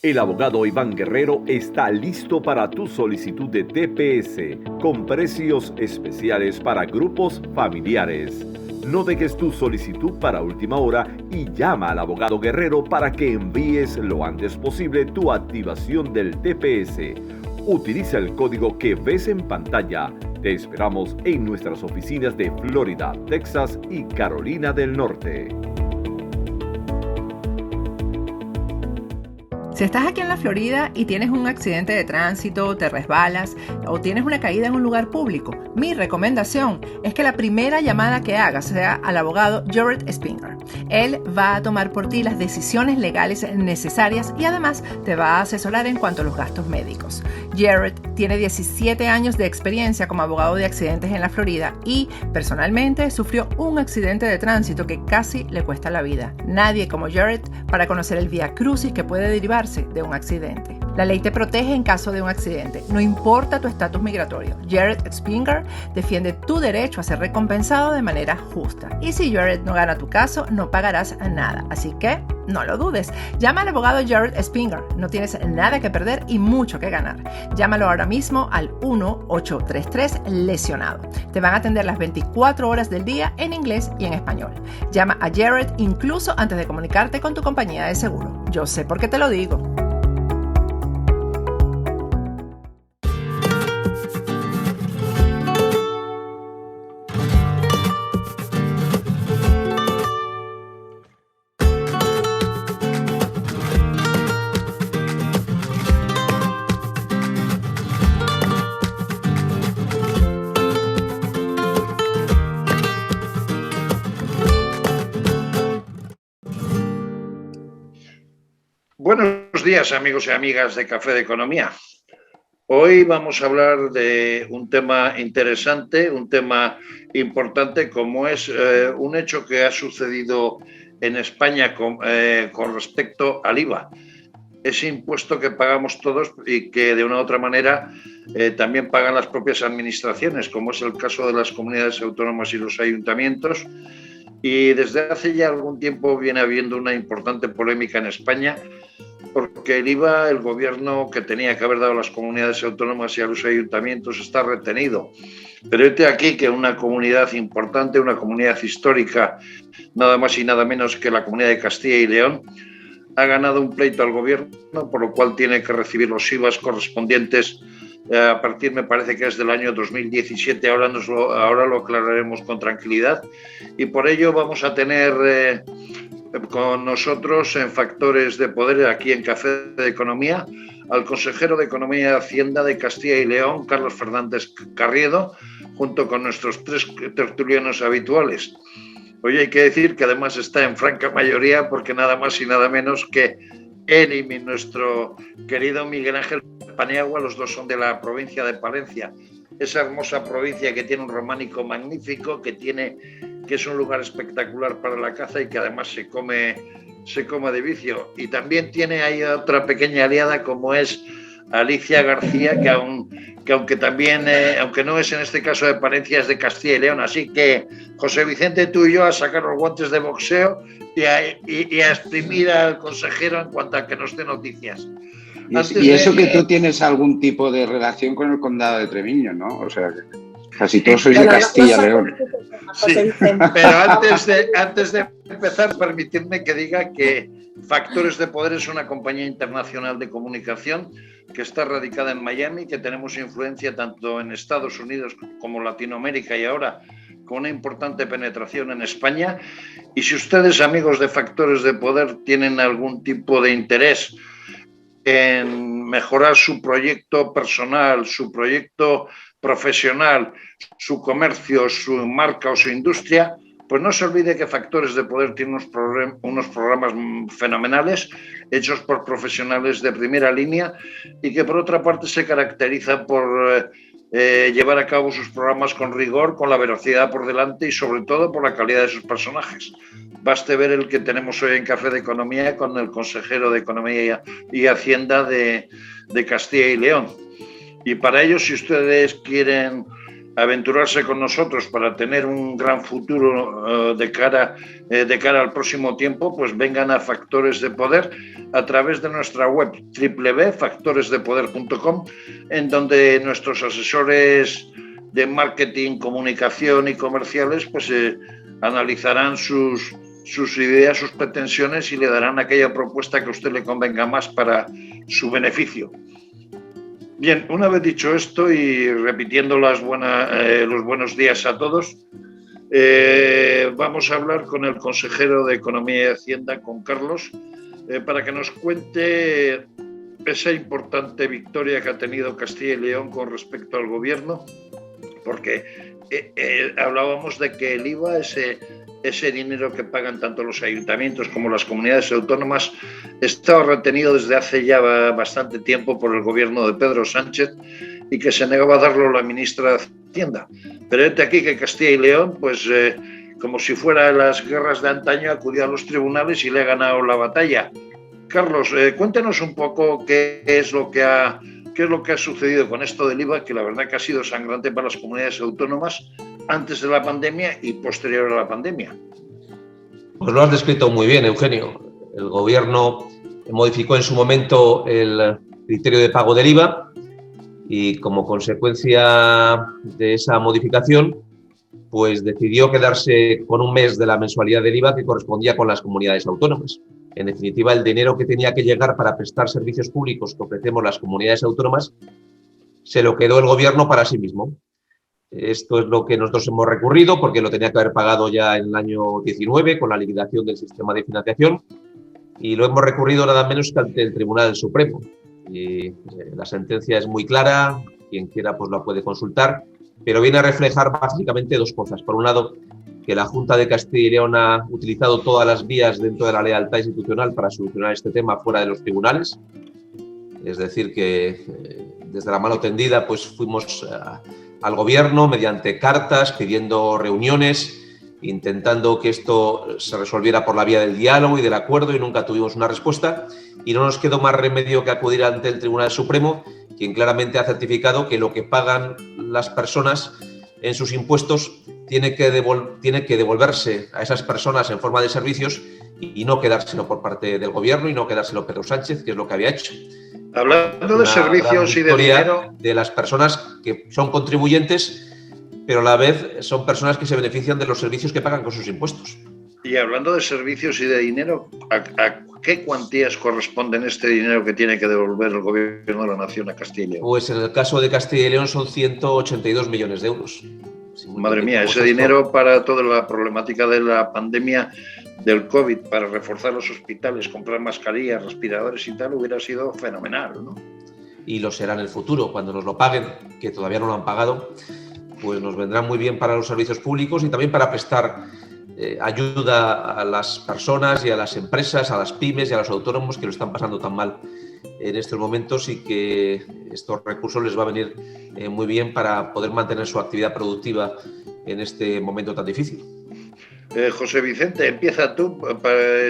El abogado Iván Guerrero está listo para tu solicitud de TPS con precios especiales para grupos familiares. No dejes tu solicitud para última hora y llama al abogado Guerrero para que envíes lo antes posible tu activación del TPS. Utiliza el código que ves en pantalla. Te esperamos en nuestras oficinas de Florida, Texas y Carolina del Norte. Si estás aquí en la Florida y tienes un accidente de tránsito, te resbalas o tienes una caída en un lugar público, mi recomendación es que la primera llamada que hagas sea al abogado Jared Spinger. Él va a tomar por ti las decisiones legales necesarias y además te va a asesorar en cuanto a los gastos médicos. Jared tiene 17 años de experiencia como abogado de accidentes en la Florida y personalmente sufrió un accidente de tránsito que casi le cuesta la vida. Nadie como Jared para conocer el vía crucis que puede derivarse de un accidente. La ley te protege en caso de un accidente, no importa tu estatus migratorio. Jared Spinger defiende tu derecho a ser recompensado de manera justa. Y si Jared no gana tu caso, no pagarás nada. Así que no lo dudes. Llama al abogado Jared Spinger. No tienes nada que perder y mucho que ganar. Llámalo ahora mismo al 1-833-LESIONADO. Te van a atender las 24 horas del día en inglés y en español. Llama a Jared incluso antes de comunicarte con tu compañía de seguro. Yo sé por qué te lo digo. Buenos días, amigos y amigas de Café de Economía. Hoy vamos a hablar de un tema interesante, un tema importante, como es un hecho que ha sucedido en España con respecto al IVA. Ese impuesto que pagamos todos y que de una u otra manera también pagan las propias administraciones, como es el caso de las comunidades autónomas y los ayuntamientos. Y desde hace ya algún tiempo viene habiendo una importante polémica en España, porque el IVA, el gobierno que tenía que haber dado a las comunidades autónomas y a los ayuntamientos está retenido. Pero este aquí que una comunidad importante, una comunidad histórica, nada más y nada menos que la comunidad de Castilla y León, ha ganado un pleito al gobierno, por lo cual tiene que recibir los IVAs correspondientes a partir, me parece que es del año 2017, ahora lo aclararemos con tranquilidad, y por ello vamos a tener con nosotros en Factores de Poder, aquí en Café de Economía, al consejero de Economía y Hacienda de Castilla y León, Carlos Fernández Carriedo, junto con nuestros tres tertulianos habituales. Hoy hay que decir que además está en franca mayoría, porque nada más y nada menos que él y nuestro querido Miguel Ángel Paniagua, los dos son de la provincia de Palencia, esa hermosa provincia que tiene un románico magnífico, que es un lugar espectacular para la caza y que además se come de vicio. Y también tiene ahí otra pequeña aliada como es Alicia García, que aunque también, aunque no es en este caso de Palencia, es de Castilla y León. Así que, José Vicente, tú y yo a sacar los guantes de boxeo y a exprimir al consejero en cuanto a que nos dé noticias. Y eso que tú tienes algún tipo de relación con el condado de Treviño, ¿no? O sea, casi todos sois de Castilla y León. Sí, pero antes de empezar, permitidme que diga que Factores de Poder es una compañía internacional de comunicación que está radicada en Miami, que tenemos influencia tanto en Estados Unidos como Latinoamérica y ahora con una importante penetración en España. Y si ustedes, amigos de Factores de Poder, tienen algún tipo de interés en mejorar su proyecto personal, su proyecto profesional, su comercio, su marca o su industria, pues no se olvide que Factores de Poder tiene unos programas fenomenales hechos por profesionales de primera línea y que por otra parte se caracteriza por llevar a cabo sus programas con rigor, con la veracidad por delante y sobre todo por la calidad de sus personajes. Baste ver el que tenemos hoy en Café de Economía con el consejero de Economía y Hacienda de Castilla y León. Y para ello, si ustedes quieren aventurarse con nosotros para tener un gran futuro de cara al próximo tiempo, pues vengan a Factores de Poder a través de nuestra web www.factoresdepoder.com, en donde nuestros asesores de marketing, comunicación y comerciales pues analizarán sus ideas, sus pretensiones y le darán aquella propuesta que a usted le convenga más para su beneficio. Bien, una vez dicho esto y repitiendo los buenos días a todos, vamos a hablar con el consejero de Economía y Hacienda, con Carlos, para que nos cuente esa importante victoria que ha tenido Castilla y León con respecto al gobierno, porque hablábamos de que el IVA, ese dinero que pagan tanto los ayuntamientos como las comunidades autónomas, estaba retenido desde hace ya bastante tiempo por el gobierno de Pedro Sánchez y que se negaba a darlo la ministra de Hacienda. Pero este aquí que Castilla y León, pues como si fuera las guerras de antaño, acudió a los tribunales y le ha ganado la batalla. Carlos, cuéntenos un poco qué es lo que ha sucedido con esto del IVA, que la verdad que ha sido sangrante para las comunidades autónomas antes de la pandemia y posterior a la pandemia. Pues lo has descrito muy bien, Eugenio. El gobierno modificó en su momento el criterio de pago del IVA y como consecuencia de esa modificación, pues decidió quedarse con un mes de la mensualidad del IVA que correspondía con las comunidades autónomas. En definitiva, el dinero que tenía que llegar para prestar servicios públicos que ofrecemos las comunidades autónomas se lo quedó el gobierno para sí mismo. Esto es lo que nosotros hemos recurrido porque lo tenía que haber pagado ya en el año 19 con la liquidación del sistema de financiación y lo hemos recurrido nada menos que ante el Tribunal Supremo. Y la sentencia es muy clara, quien quiera pues la puede consultar, pero viene a reflejar básicamente dos cosas. Por un lado, que la Junta de Castilla y León ha utilizado todas las vías dentro de la lealtad institucional para solucionar este tema fuera de los tribunales. Es decir, que desde la mano tendida pues fuimos al gobierno mediante cartas, pidiendo reuniones, intentando que esto se resolviera por la vía del diálogo y del acuerdo y nunca tuvimos una respuesta y no nos quedó más remedio que acudir ante el Tribunal Supremo, quien claramente ha certificado que lo que pagan las personas en sus impuestos tiene que devolverse a esas personas en forma de servicios y no quedárselo por parte del gobierno y no quedárselo Pedro Sánchez, que es lo que había hecho. Hablando de servicios y de dinero, de las personas que son contribuyentes, pero a la vez son personas que se benefician de los servicios que pagan con sus impuestos. Y hablando de servicios y de dinero, ¿a qué cuantías corresponden este dinero que tiene que devolver el gobierno de la Nación a Castilla y León? Pues en el caso de Castilla y León son 182 millones de euros. Madre mía, ese dinero para toda la problemática de la pandemia del COVID, para reforzar los hospitales, comprar mascarillas, respiradores y tal, hubiera sido fenomenal, ¿no? Y lo será en el futuro, cuando nos lo paguen, que todavía no lo han pagado, pues nos vendrá muy bien para los servicios públicos y también para prestar ayuda a las personas y a las empresas, a las pymes y a los autónomos que lo están pasando tan mal en estos momentos y que estos recursos les va a venir muy bien para poder mantener su actividad productiva en este momento tan difícil. José Vicente, empieza tú,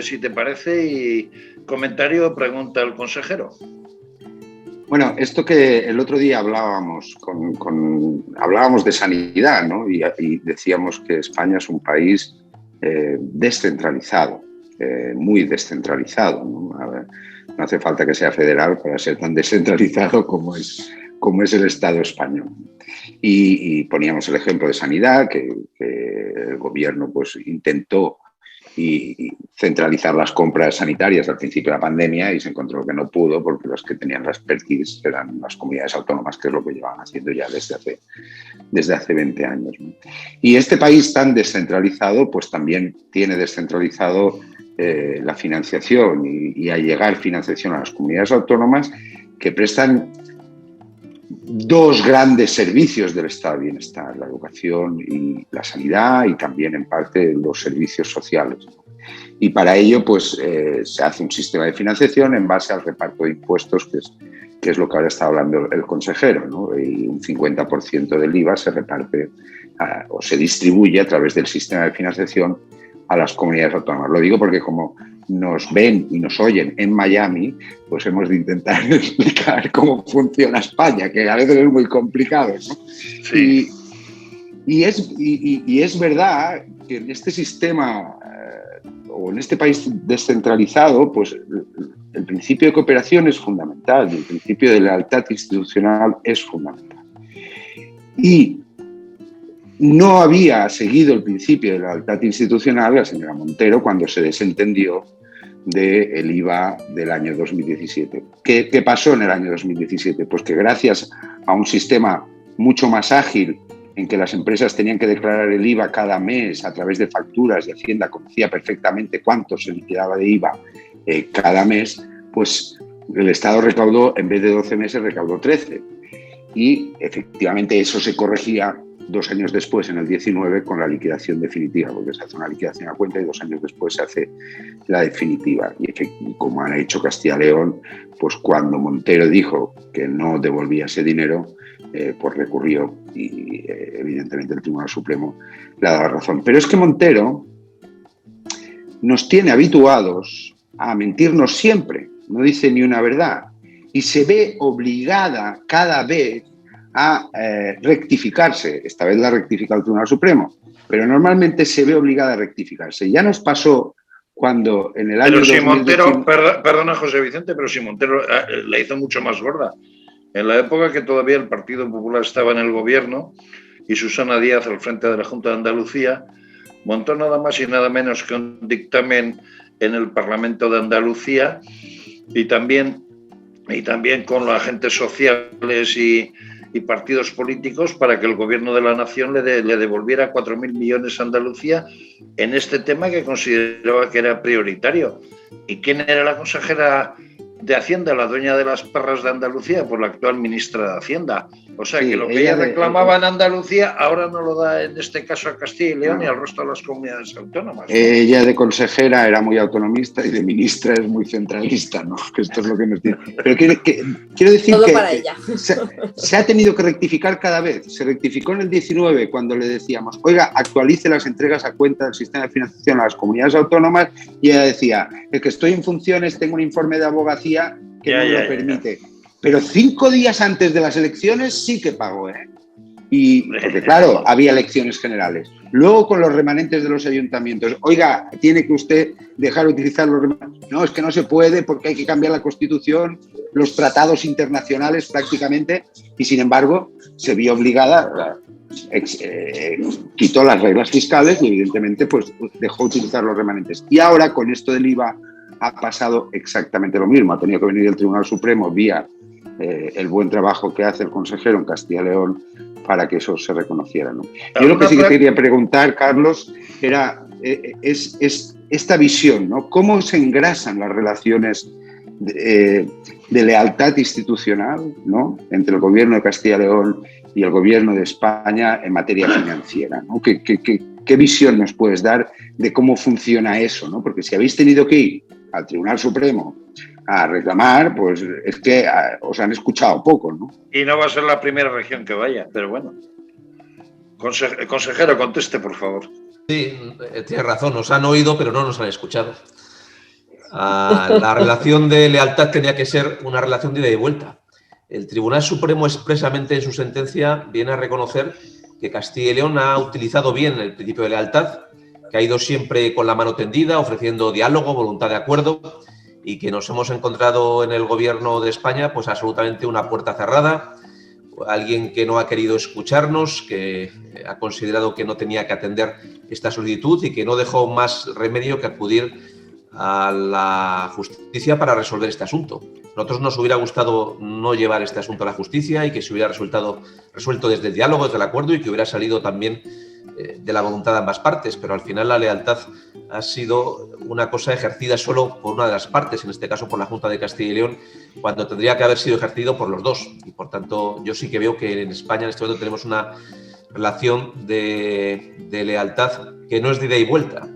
si te parece, y comentario, pregunta al consejero. Bueno, esto que el otro día hablábamos de sanidad, ¿no? Y decíamos que España es un país descentralizado, muy descentralizado, ¿no? A ver, no hace falta que sea federal para ser tan descentralizado como es el Estado español. Y poníamos el ejemplo de sanidad, que el gobierno pues intentó centralizar las compras sanitarias al principio de la pandemia y se encontró que no pudo porque los que tenían la expertise eran las comunidades autónomas, que es lo que llevaban haciendo ya desde hace 20 años, ¿no? Y este país tan descentralizado pues también tiene descentralizado la financiación y a llegar financiación a las comunidades autónomas que prestan dos grandes servicios del estado de bienestar, la educación y la sanidad y también en parte los servicios sociales. Y para ello pues se hace un sistema de financiación en base al reparto de impuestos, que es lo que ahora está hablando el consejero, ¿no? Y un 50% del IVA se reparte o se distribuye a través del sistema de financiación a las comunidades autónomas. Lo digo porque como nos ven y nos oyen en Miami, pues hemos de intentar explicar cómo funciona España, que a veces es muy complicado, ¿no? Sí. Y es verdad que en este sistema o en este país descentralizado, pues el principio de cooperación es fundamental y el principio de lealtad institucional es fundamental. Y no había seguido el principio de lealtad institucional la señora Montero cuando se desentendió del IVA del año 2017. ¿Qué pasó en el año 2017? Pues que gracias a un sistema mucho más ágil en que las empresas tenían que declarar el IVA cada mes a través de facturas y Hacienda conocía perfectamente cuánto se liquidaba de IVA cada mes, pues el Estado recaudó, en vez de 12 meses, recaudó 13. Y efectivamente eso se corregía 2 años después, en el 19, con la liquidación definitiva, porque se hace una liquidación a cuenta y 2 años después se hace la definitiva. Y como han hecho Castilla y León, pues cuando Montero dijo que no devolvía ese dinero, pues recurrió y evidentemente el Tribunal Supremo le ha dado la razón. Pero es que Montero nos tiene habituados a mentirnos siempre, no dice ni una verdad y se ve obligada cada vez a rectificarse. Esta vez la rectifica el Tribunal Supremo, pero normalmente se ve obligada a rectificarse. Ya nos pasó cuando en el año... Pero si 2019... Montero, perdona José Vicente, pero si Montero la hizo mucho más gorda. En la época que todavía el Partido Popular estaba en el gobierno y Susana Díaz al frente de la Junta de Andalucía, montó nada más y nada menos que un dictamen en el Parlamento de Andalucía y también con los agentes sociales y partidos políticos para que el gobierno de la nación le devolviera 4.000 millones a Andalucía en este tema que consideraba que era prioritario. ¿Y quién era la consejera de Hacienda, la dueña de las perras de Andalucía? Pues la actual ministra de Hacienda. O sea, sí, que lo que ella reclamaba en Andalucía ahora no lo da en este caso a Castilla y León y al resto de las comunidades autónomas, ¿no? Ella de consejera era muy autonomista y de ministra es muy centralista, ¿no? Que esto es lo que nos dice. Pero quiero decir todo que para ella. Se ha tenido que rectificar cada vez. Se rectificó en el 19 cuando le decíamos, oiga, actualice las entregas a cuenta del sistema de financiación a las comunidades autónomas, y ella decía, es que estoy en funciones, tengo un informe de abogacía que no me lo permite. Pero 5 días antes de las elecciones sí que pagó, ¿eh? Y porque claro, había elecciones generales. Luego con los remanentes de los ayuntamientos, oiga, tiene que usted dejar de utilizar los remanentes. No, es que no se puede porque hay que cambiar la Constitución, los tratados internacionales prácticamente, y sin embargo se vio obligada, quitó las reglas fiscales y evidentemente pues dejó de utilizar los remanentes. Y ahora con esto del IVA ha pasado exactamente lo mismo. Ha tenido que venir el Tribunal Supremo vía el buen trabajo que hace el consejero en Castilla y León para que eso se reconociera, ¿no? Yo lo que sí que quería preguntar, Carlos, es esta visión, ¿no? ¿Cómo se engrasan las relaciones de lealtad institucional, ¿no?, entre el gobierno de Castilla y León y el gobierno de España en materia financiera, ¿no? ¿Qué visión nos puedes dar de cómo funciona eso, ¿no? Porque si habéis tenido que ir al Tribunal Supremo a reclamar, pues es que os han escuchado poco, ¿no? Y no va a ser la primera región que vaya, pero bueno. Consejero, conteste, por favor. Sí, tienes razón, nos han oído, pero no nos han escuchado. La relación de lealtad tenía que ser una relación de ida y vuelta. El Tribunal Supremo expresamente en su sentencia viene a reconocer que Castilla y León ha utilizado bien el principio de lealtad, que ha ido siempre con la mano tendida, ofreciendo diálogo, voluntad de acuerdo, y que nos hemos encontrado en el gobierno de España pues absolutamente una puerta cerrada, alguien que no ha querido escucharnos, que ha considerado que no tenía que atender esta solicitud y que no dejó más remedio que acudir a la justicia para resolver este asunto. A nosotros nos hubiera gustado no llevar este asunto a la justicia y que se hubiera resuelto desde el diálogo, desde el acuerdo, y que hubiera salido también de la voluntad de ambas partes, pero al final la lealtad ha sido una cosa ejercida solo por una de las partes, en este caso por la Junta de Castilla y León, cuando tendría que haber sido ejercido por los dos. Y por tanto, yo sí que veo que en España en este momento tenemos una relación de lealtad que no es de ida y vuelta.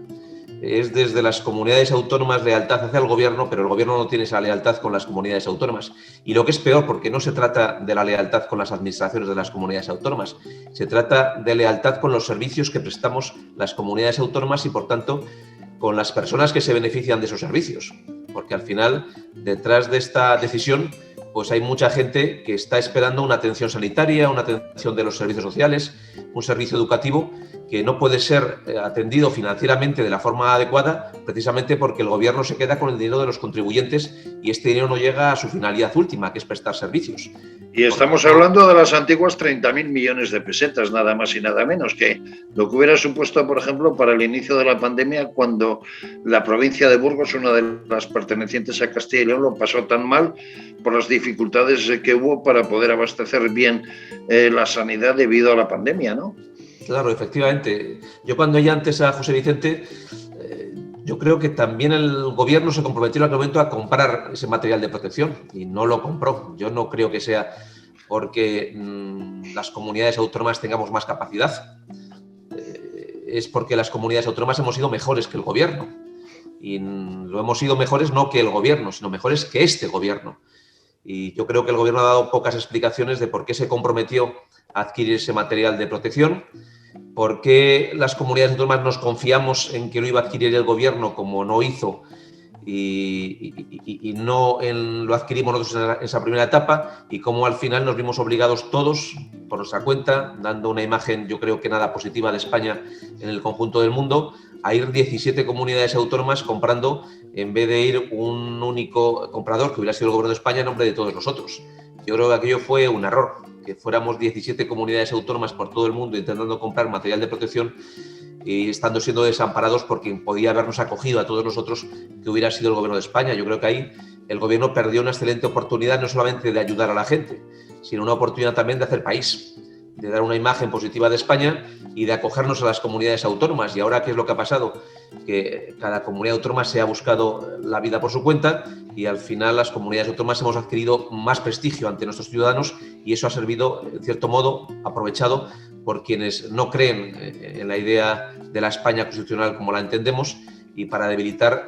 Es desde las comunidades autónomas lealtad hacia el gobierno, pero el gobierno no tiene esa lealtad con las comunidades autónomas. Y lo que es peor, porque no se trata de la lealtad con las administraciones de las comunidades autónomas, se trata de lealtad con los servicios que prestamos las comunidades autónomas y, por tanto, con las personas que se benefician de esos servicios. Porque al final, detrás de esta decisión, pues hay mucha gente que está esperando una atención sanitaria, una atención de los servicios sociales, un servicio educativo que no puede ser atendido financieramente de la forma adecuada, precisamente porque el gobierno se queda con el dinero de los contribuyentes y este dinero no llega a su finalidad última, que es prestar servicios. Y estamos hablando de las antiguas 30.000 millones de pesetas, nada más y nada menos, que lo que hubiera supuesto, por ejemplo, para el inicio de la pandemia, cuando la provincia de Burgos, una de las pertenecientes a Castilla y León, lo pasó tan mal por las dificultades que hubo para poder abastecer bien la sanidad debido a la pandemia, ¿no? Claro, efectivamente. Yo cuando oí antes a José Vicente, yo creo que también el gobierno se comprometió en aquel momento a comprar ese material de protección y no lo compró. Yo no creo que sea porque las comunidades autónomas tengamos más capacidad. Es porque las comunidades autónomas hemos sido mejores que el gobierno. Y lo hemos sido mejores no que el gobierno, sino mejores que este gobierno. Y yo creo que el gobierno ha dado pocas explicaciones de por qué se comprometió a adquirir ese material de protección, por qué las comunidades autónomas nos confiamos en que lo iba a adquirir el gobierno como no hizo y no lo adquirimos nosotros en esa primera etapa, y cómo al final nos vimos obligados todos por nuestra cuenta, dando una imagen yo creo que nada positiva de España en el conjunto del mundo, a ir 17 comunidades autónomas comprando, en vez de ir un único comprador que hubiera sido el gobierno de España en nombre de todos nosotros. Yo creo que aquello fue un error, que fuéramos 17 comunidades autónomas por todo el mundo intentando comprar material de protección y estando siendo desamparados por quien podía habernos acogido a todos nosotros, que hubiera sido el gobierno de España. Yo creo que ahí el gobierno perdió una excelente oportunidad, no solamente de ayudar a la gente, sino una oportunidad también de hacer país, de dar una imagen positiva de España y de acogernos a las comunidades autónomas. Y ahora, ¿qué es lo que ha pasado? Que cada comunidad autónoma se ha buscado la vida por su cuenta y al final las comunidades autónomas hemos adquirido más prestigio ante nuestros ciudadanos, y eso ha servido, en cierto modo, aprovechado por quienes no creen en la idea de la España constitucional como la entendemos, y para debilitar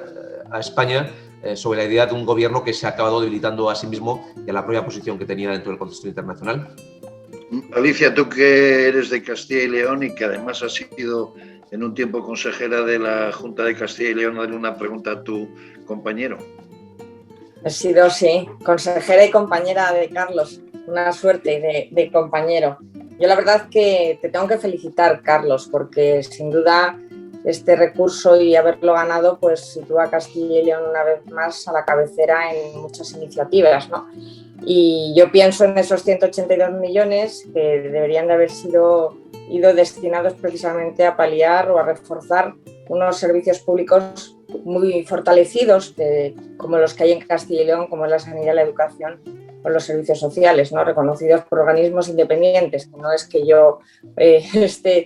a España sobre la idea de un gobierno que se ha acabado debilitando a sí mismo y a la propia posición que tenía dentro del contexto internacional. Alicia, tú que eres de Castilla y León y que además has sido en un tiempo consejera de la Junta de Castilla y León, darle una pregunta a tu compañero. He sido, sí, consejera y compañera de Carlos. Una suerte de compañero. Yo la verdad que te tengo que felicitar, Carlos, porque sin duda este recurso y haberlo ganado pues sitúa a Castilla y León una vez más a la cabecera en muchas iniciativas, ¿no? Y yo pienso en esos 182 millones que deberían de haber ido destinados precisamente a paliar o a reforzar unos servicios públicos muy fortalecidos como los que hay en Castilla y León, como es la sanidad, la educación o los servicios sociales, ¿no? Reconocidos por organismos independientes, que no es que yo esté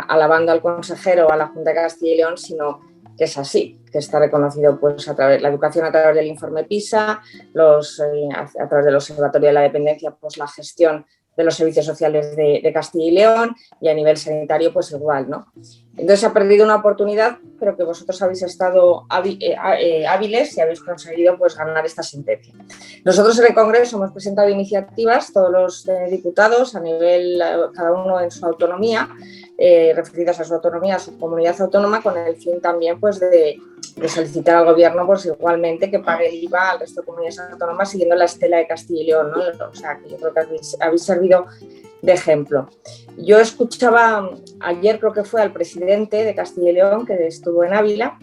alabando al consejero o a la Junta de Castilla y León, sino que es así, que está reconocido pues, a través de la educación, a través del informe PISA, a través del Observatorio de la Dependencia, pues la gestión de los servicios sociales de Castilla y León, y a nivel sanitario pues igual, ¿no? Entonces se ha perdido una oportunidad, pero que vosotros habéis estado hábiles y habéis conseguido pues ganar esta sentencia. Nosotros en el Congreso hemos presentado iniciativas, todos los diputados, a nivel, cada uno en su autonomía, referidas a su autonomía, a su comunidad autónoma, con el fin también pues de solicitar al gobierno pues igualmente que pague el IVA al resto de comunidades autónomas siguiendo la estela de Castilla y León, ¿no? O sea, que yo creo que habéis servido de ejemplo. Yo escuchaba ayer, creo que fue al presidente de Castilla y León, que estuvo en Ávila,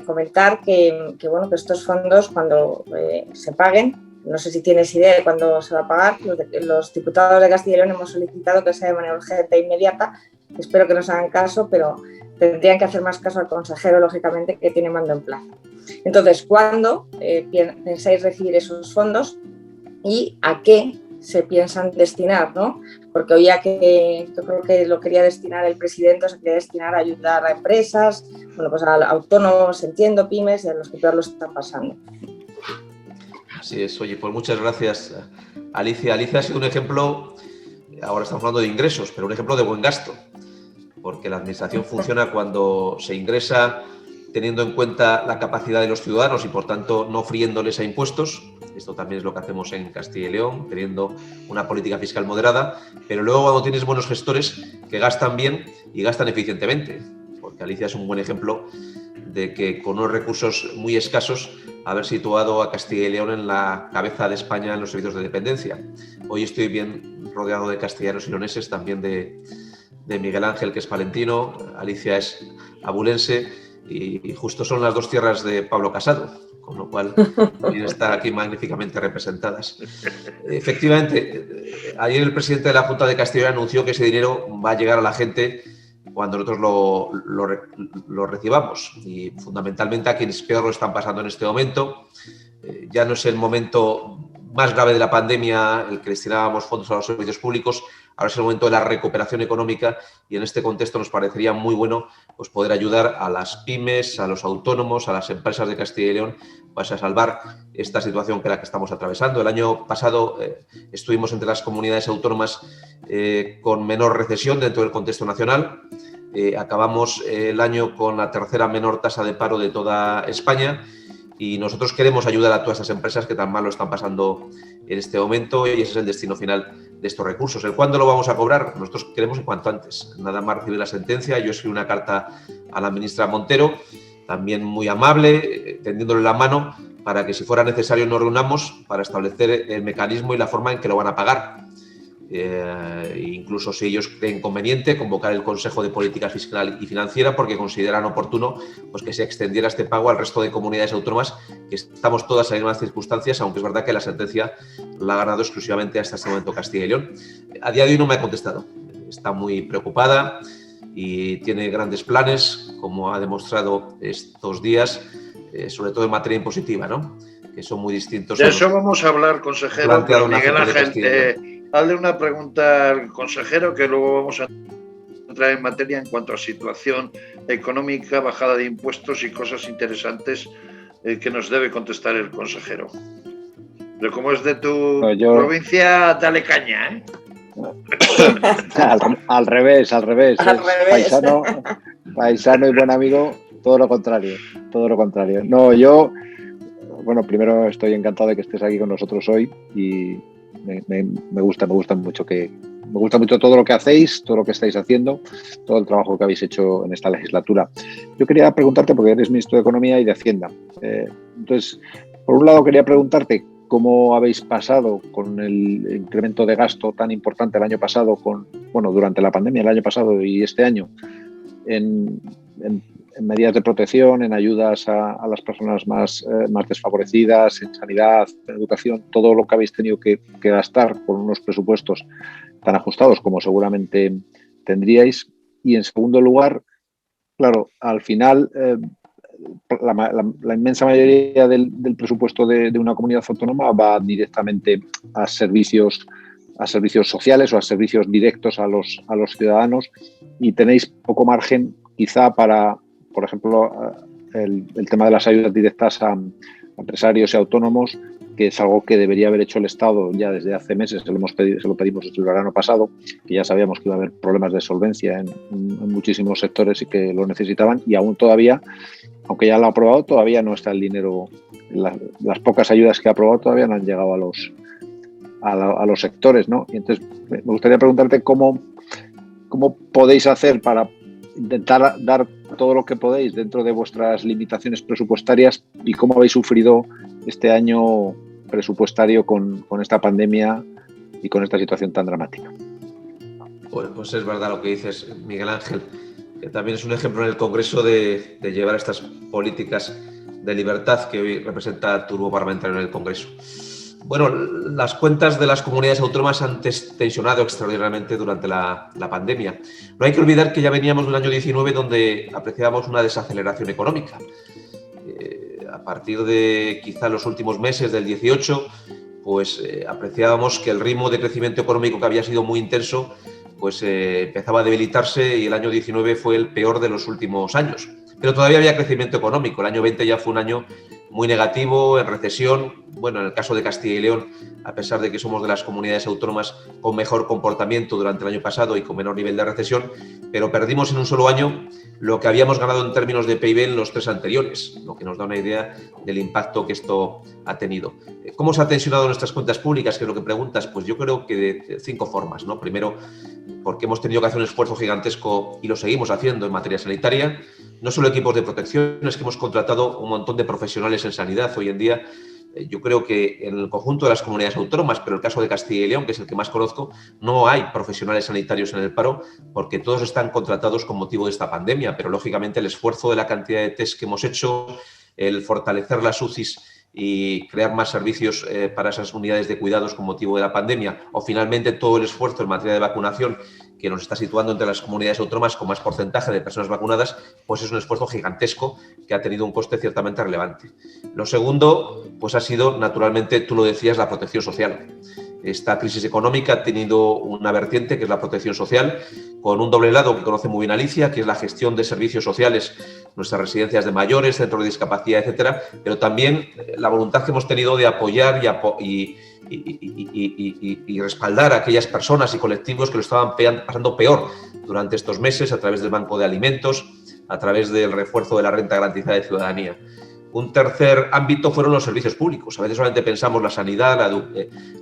comentar que estos fondos cuando se paguen, no sé si tienes idea de cuándo se va a pagar, los diputados de Castilla y León hemos solicitado que sea de manera urgente e inmediata, espero que nos hagan caso, pero tendrían que hacer más caso al consejero, lógicamente, que tiene mando en plaza. Entonces, ¿cuándo pensáis recibir esos fondos y a qué se piensan destinar, ¿no? Porque oía que yo creo que lo quería destinar el presidente, o se quería destinar a ayudar a empresas, bueno, pues a autónomos, entiendo, pymes, y a los que peor lo están pasando. Así es. Oye, pues muchas gracias, Alicia. Alicia ha sido un ejemplo, ahora estamos hablando de ingresos, pero un ejemplo de buen gasto, porque la administración funciona cuando se ingresa teniendo en cuenta la capacidad de los ciudadanos y, por tanto, no friéndoles a impuestos. Esto también es lo que hacemos en Castilla y León, teniendo una política fiscal moderada, pero luego cuando tienes buenos gestores que gastan bien y gastan eficientemente, porque Alicia es un buen ejemplo de que con unos recursos muy escasos haber situado a Castilla y León en la cabeza de España en los servicios de dependencia. Hoy estoy bien rodeado de castellanos y leoneses, también de Miguel Ángel, que es palentino, Alicia es abulense, y justo son las dos tierras de Pablo Casado, con lo cual también están aquí magníficamente representadas. Efectivamente, ayer el presidente de la Junta de Castilla y León anunció que ese dinero va a llegar a la gente cuando nosotros lo recibamos, y fundamentalmente a quienes peor lo están pasando en este momento. Ya no es el momento más grave de la pandemia el que destinábamos fondos a los servicios públicos, ahora es el momento de la recuperación económica, y en este contexto nos parecería muy bueno pues, poder ayudar a las pymes, a los autónomos, a las empresas de Castilla y León pues, a salvar esta situación que la que estamos atravesando. El año pasado estuvimos entre las comunidades autónomas con menor recesión dentro del contexto nacional. Acabamos el año con la tercera menor tasa de paro de toda España, y nosotros queremos ayudar a todas esas empresas que tan mal lo están pasando en este momento, y ese es el destino final de estos recursos. ¿El cuándo lo vamos a cobrar? Nosotros queremos en cuanto antes. Nada más recibir la sentencia. Yo escribí una carta a la ministra Montero, también muy amable, tendiéndole la mano para que si fuera necesario nos reunamos para establecer el mecanismo y la forma en que lo van a pagar. Incluso si ellos creen conveniente convocar el Consejo de Política Fiscal y Financiera, porque consideran oportuno pues, que se extendiera este pago al resto de comunidades autónomas, que estamos todas en unas circunstancias, aunque es verdad que la sentencia la ha ganado exclusivamente hasta este momento Castilla y León. A día de hoy no me ha contestado, está muy preocupada y tiene grandes planes, como ha demostrado estos días, sobre todo en materia impositiva, ¿no? Que son muy distintos. De eso vamos a hablar, consejero. Miguel Ángel, hazle una pregunta al consejero, que luego vamos a entrar en materia en cuanto a situación económica, bajada de impuestos y cosas interesantes que nos debe contestar el consejero. Pero como es de tu provincia, dale caña, ¿eh? Al revés. Paisano y buen amigo, todo lo contrario. No, yo, bueno, primero estoy encantado de que estés aquí con nosotros hoy, y me gusta mucho todo lo que hacéis, todo lo que estáis haciendo, todo el trabajo que habéis hecho en esta legislatura. Yo quería preguntarte, porque eres ministro de Economía y de Hacienda, entonces, por un lado quería preguntarte cómo habéis pasado con el incremento de gasto tan importante el año pasado, durante la pandemia el año pasado y este año, en medidas de protección, en ayudas a las personas más desfavorecidas, en sanidad, en educación, todo lo que habéis tenido que gastar con unos presupuestos tan ajustados como seguramente tendríais. Y en segundo lugar, claro, al final la inmensa mayoría del presupuesto de una comunidad autónoma va directamente a servicios sociales o a servicios directos a los ciudadanos, y tenéis poco margen quizá para, por ejemplo, el tema de las ayudas directas a empresarios y autónomos, que es algo que debería haber hecho el Estado ya desde hace meses. Se lo pedimos desde el verano pasado, que ya sabíamos que iba a haber problemas de solvencia en muchísimos sectores y que lo necesitaban, y aún todavía, aunque ya lo ha aprobado, todavía no está el dinero. Las pocas ayudas que ha aprobado todavía no han llegado a los sectores, ¿no? Y entonces me gustaría preguntarte cómo podéis hacer para intentar dar todo lo que podéis dentro de vuestras limitaciones presupuestarias, y cómo habéis sufrido este año presupuestario con esta pandemia y con esta situación tan dramática. Pues es verdad lo que dices, Miguel Ángel, que también es un ejemplo en el Congreso de llevar estas políticas de libertad que hoy representa el turbo parlamentario en el Congreso. Bueno, las cuentas de las comunidades autónomas han tensionado extraordinariamente durante la pandemia. No hay que olvidar que ya veníamos de un año 19 donde apreciábamos una desaceleración económica. A partir de quizá los últimos meses del 18, pues apreciábamos que el ritmo de crecimiento económico, que había sido muy intenso, pues empezaba a debilitarse, y el año 19 fue el peor de los últimos años. Pero todavía había crecimiento económico. El año 20 ya fue un año muy negativo, en recesión. Bueno, en el caso de Castilla y León, a pesar de que somos de las comunidades autónomas con mejor comportamiento durante el año pasado y con menor nivel de recesión, pero perdimos en un solo año lo que habíamos ganado en términos de PIB en los 3 anteriores, lo que nos da una idea del impacto que esto ha tenido. ¿Cómo se ha tensionado nuestras cuentas públicas? Que es lo que preguntas. Pues yo creo que de 5 formas, ¿no? Primero, porque hemos tenido que hacer un esfuerzo gigantesco, y lo seguimos haciendo, en materia sanitaria. no solo equipos de protección, es que hemos contratado un montón de profesionales en sanidad. Hoy en día, yo creo que en el conjunto de las comunidades autónomas, pero el caso de Castilla y León, que es el que más conozco, no hay profesionales sanitarios en el paro porque todos están contratados con motivo de esta pandemia. Pero, lógicamente, el esfuerzo de la cantidad de test que hemos hecho, el fortalecer las UCIs y crear más servicios para esas unidades de cuidados con motivo de la pandemia, o finalmente todo el esfuerzo en materia de vacunación que nos está situando entre las comunidades autónomas con más porcentaje de personas vacunadas, pues es un esfuerzo gigantesco que ha tenido un coste ciertamente relevante. Lo segundo, pues ha sido, naturalmente, tú lo decías, la protección social. Esta crisis económica ha tenido una vertiente que es la protección social, con un doble lado que conoce muy bien Alicia, que es la gestión de servicios sociales, nuestras residencias de mayores, centros de discapacidad, etcétera, pero también la voluntad que hemos tenido de apoyar y respaldar a aquellas personas y colectivos que lo estaban pasando peor durante estos meses a través del Banco de Alimentos, a través del refuerzo de la renta garantizada de ciudadanía. Un tercer ámbito fueron los servicios públicos. A veces solamente pensamos la sanidad,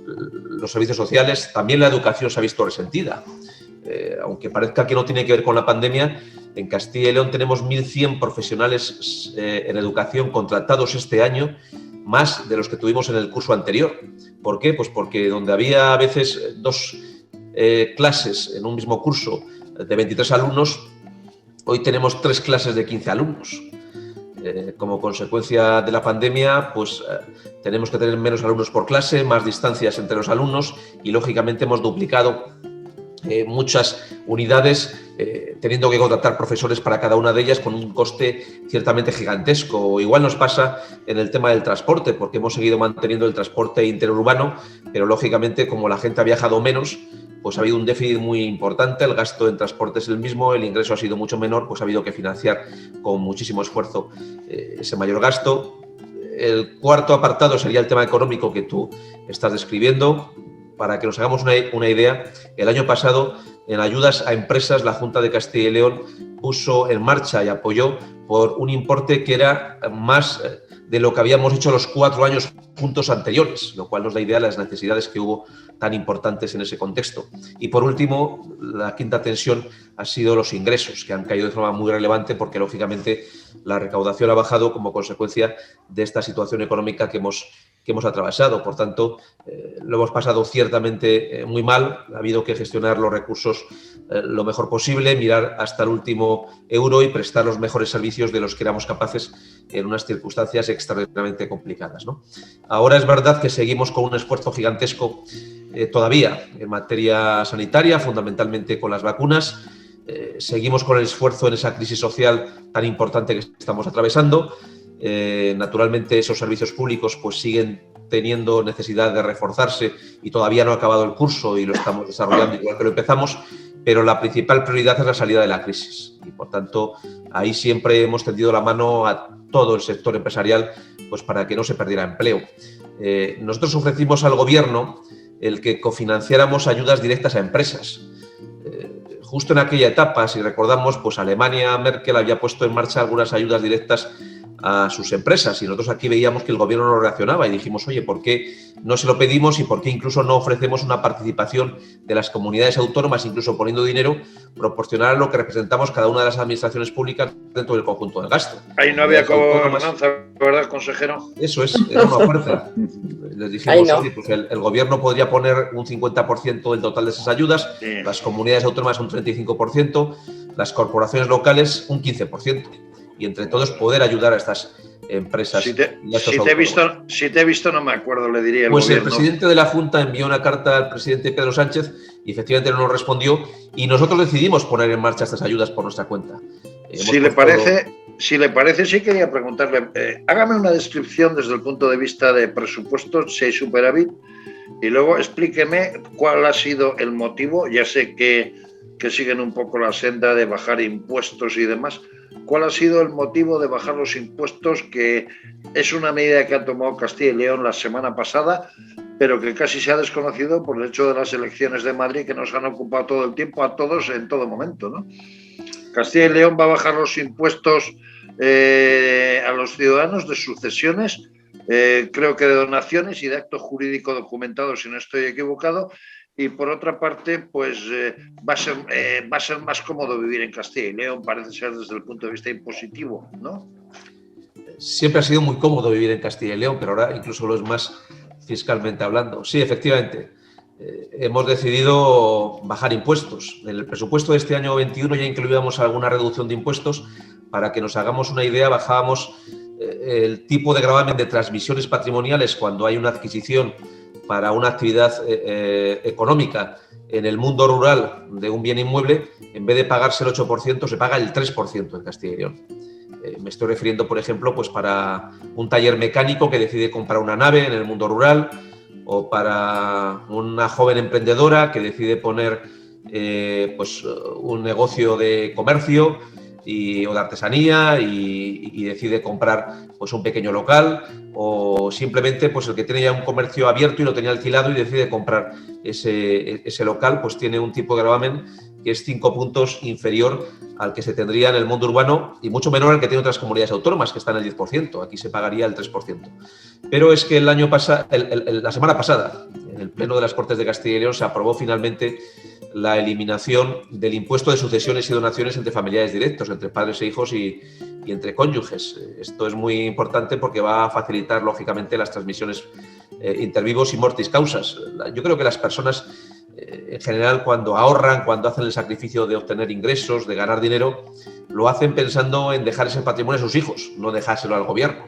los servicios sociales, también la educación se ha visto resentida. Aunque parezca que no tiene que ver con la pandemia, en Castilla y León tenemos 1.100 profesionales en educación contratados este año, más de los que tuvimos en el curso anterior. ¿Por qué? Pues porque donde había a veces 2 clases en un mismo curso de 23 alumnos, hoy tenemos 3 clases de 15 alumnos. Como consecuencia de la pandemia, pues tenemos que tener menos alumnos por clase, más distancias entre los alumnos y, lógicamente, hemos duplicado muchas unidades, teniendo que contratar profesores para cada una de ellas con un coste ciertamente gigantesco. O igual nos pasa en el tema del transporte, porque hemos seguido manteniendo el transporte interurbano, pero, lógicamente, como la gente ha viajado menos, pues ha habido un déficit muy importante, el gasto en transporte es el mismo, el ingreso ha sido mucho menor, pues ha habido que financiar con muchísimo esfuerzo ese mayor gasto. El cuarto apartado sería el tema económico que tú estás describiendo. Para que nos hagamos una idea, el año pasado, en ayudas a empresas, la Junta de Castilla y León puso en marcha y apoyó por un importe que era más de lo que habíamos hecho los 4 años juntos anteriores, lo cual nos da idea de las necesidades que hubo tan importantes en ese contexto. Y, por último, la quinta tensión ha sido los ingresos, que han caído de forma muy relevante porque, lógicamente, la recaudación ha bajado como consecuencia de esta situación económica que hemos atravesado. Por tanto, lo hemos pasado ciertamente muy mal. Ha habido que gestionar los recursos lo mejor posible, mirar hasta el último euro y prestar los mejores servicios de los que éramos capaces en unas circunstancias extraordinariamente complicadas, ¿no? Ahora es verdad que seguimos con un esfuerzo gigantesco todavía en materia sanitaria, fundamentalmente con las vacunas. Seguimos con el esfuerzo en esa crisis social tan importante que estamos atravesando. Naturalmente, esos servicios públicos pues siguen teniendo necesidad de reforzarse y todavía no ha acabado el curso y lo estamos desarrollando igual que lo empezamos, pero la principal prioridad es la salida de la crisis y, por tanto, ahí siempre hemos tendido la mano a todo el sector empresarial pues para que no se perdiera empleo. Nosotros ofrecimos al Gobierno el que cofinanciáramos ayudas directas a empresas. Justo en aquella etapa, si recordamos, pues Alemania, Merkel había puesto en marcha algunas ayudas directas a sus empresas y nosotros aquí veíamos que el Gobierno no reaccionaba y dijimos, oye, ¿por qué no se lo pedimos y por qué incluso no ofrecemos una participación de las comunidades autónomas, incluso poniendo dinero, proporcional a lo que representamos cada una de las administraciones públicas dentro del conjunto del gasto? Ahí no había gobernanza, ¿verdad, consejero? Eso es, era una fuerza. Les dijimos, oye, pues el Gobierno podría poner un 50% del total de esas ayudas, sí. Las comunidades autónomas un 35%, las corporaciones locales un 15%. Y entre todos poder ayudar a estas empresas. Si te he visto, no me acuerdo, le diría el Pues Gobierno. El presidente de la Junta envió una carta al presidente Pedro Sánchez y efectivamente no nos respondió y nosotros decidimos poner en marcha estas ayudas por nuestra cuenta. Si le parece, sí quería preguntarle, hágame una descripción desde el punto de vista de presupuestos, si hay superávit, y luego explíqueme cuál ha sido el motivo. Ya sé que siguen un poco la senda de bajar impuestos y demás. ¿Cuál ha sido el motivo de bajar los impuestos, que es una medida que ha tomado Castilla y León la semana pasada, pero que casi se ha desconocido por el hecho de las elecciones de Madrid, que nos han ocupado todo el tiempo a todos en todo momento, ¿no? Castilla y León va a bajar los impuestos a los ciudadanos de sucesiones, creo que de donaciones y de acto jurídico documentado, si no estoy equivocado, y por otra parte, pues va a ser más cómodo vivir en Castilla y León, parece ser desde el punto de vista impositivo, ¿no? Siempre ha sido muy cómodo vivir en Castilla y León, pero ahora incluso lo es más fiscalmente hablando. Sí, efectivamente, hemos decidido bajar impuestos. En el presupuesto de este año 21 ya incluíamos alguna reducción de impuestos. Para que nos hagamos una idea, bajábamos el tipo de gravamen de transmisiones patrimoniales cuando hay una adquisición para una actividad económica en el mundo rural de un bien inmueble. En vez de pagarse el 8%, se paga el 3% en Castilla y León. Me estoy refiriendo, por ejemplo, pues para un taller mecánico que decide comprar una nave en el mundo rural, o para una joven emprendedora que decide poner pues un negocio de comercio o de artesanía y decide comprar pues un pequeño local, o simplemente pues el que tiene ya un comercio abierto y lo tenía alquilado y decide comprar ese local, pues tiene un tipo de gravamen que es 5 puntos inferior al que se tendría en el mundo urbano y mucho menor al que tiene otras comunidades autónomas, que están en el 10%. Aquí se pagaría el 3%. Pero es que la semana pasada, en el Pleno de las Cortes de Castilla y León, se aprobó finalmente la eliminación del impuesto de sucesiones y donaciones entre familiares directos, entre padres e hijos y entre cónyuges. Esto es muy importante porque va a facilitar, lógicamente, las transmisiones inter vivos y mortis causas. Yo creo que las personas, en general, cuando ahorran, cuando hacen el sacrificio de obtener ingresos, de ganar dinero, lo hacen pensando en dejar ese patrimonio a sus hijos, no dejárselo al gobierno.